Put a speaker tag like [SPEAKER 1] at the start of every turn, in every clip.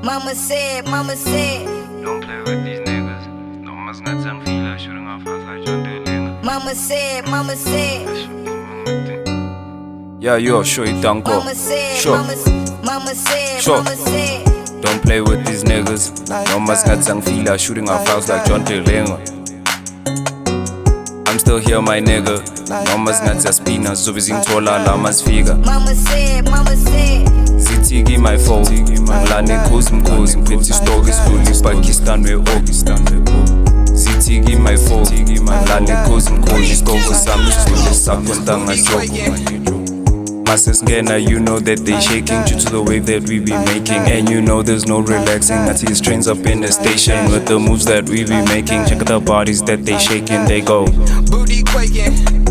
[SPEAKER 1] Mama said,
[SPEAKER 2] don't play with these niggas. No mas ngats ang fila, shooting off house like John Dillinger.
[SPEAKER 1] Mama said,
[SPEAKER 2] Yeah, yo, show it down, go.
[SPEAKER 1] Mama said,
[SPEAKER 2] Sure.
[SPEAKER 1] Mama said,
[SPEAKER 2] Sure.
[SPEAKER 1] Mama said.
[SPEAKER 2] Don't play with these niggas. No mas ngats ang fila, shooting off house like John Dillinger. I'm still here, my nigga. No mas ngats aspina, so bizingithola la masfika.
[SPEAKER 1] Mama said,
[SPEAKER 2] Zitiki my phone, ngilane cause mkhozi ngiphethe istock esikhulu ePakistan we-August. Zitiki my phone, ngilane cause mkhozi istock sami esikhulu sakho ntangashogo. Masesngena, you know that they shaking due to the wave that we be making, and you know there's no relaxing until these trains up in the station with the moves that we be making. Check out the bodies that they shaking, they go
[SPEAKER 3] booty quaking.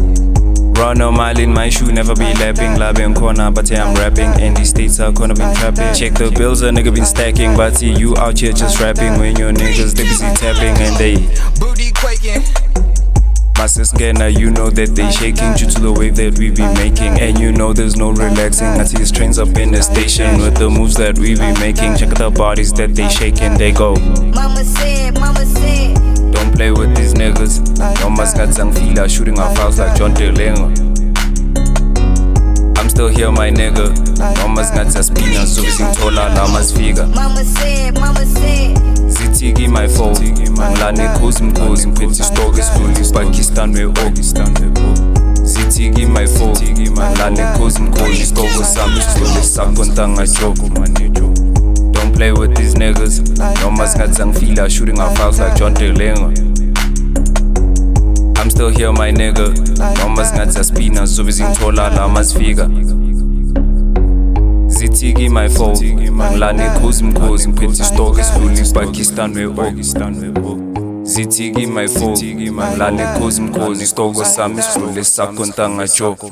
[SPEAKER 2] Run a mile in my shoe, never be lapping. Lapping corner, but yeah, I'm rapping. And these states are gonna be trapping. Check the bills, a nigga been stacking. But see you out here just rapping. When your niggas, they busy tapping and they
[SPEAKER 3] Booty quaking.
[SPEAKER 2] Masesngena, you know that they shaking due to the wave that we be making, and you know there's no relaxing until these trains up in the station with the moves that we be making. Check out the bodies that they shaking, they go
[SPEAKER 1] Mama said,
[SPEAKER 2] don't play with these niggas. No mas ngats ang fila, shooting off house like John Dillinger. I'm still here, my nigga. No mas ngats aspina, so bizingithola la masfika.
[SPEAKER 1] Mama said,
[SPEAKER 2] Zitiki my phone, ngilane cause mkhozi ngiphethe istock esikhulu ePakistan we-August. Zitiki my phone, ngilane cause mkhozi istock sami esikhulu sakho ntangashogo. Don't play with these niggas. No mas ngats ang fila, shooting off house like John Dillinger. I'm still here, my nigga. No mas ngats aspina, so bizingithola la masfika. Zitiki my phone, ngilane cause mkhozi ngiphethe istock esikhulu ePakistan we-August. Zitiki my phone, ngilane cause mkhozi istock sami esikhulu sakho ntangashogo.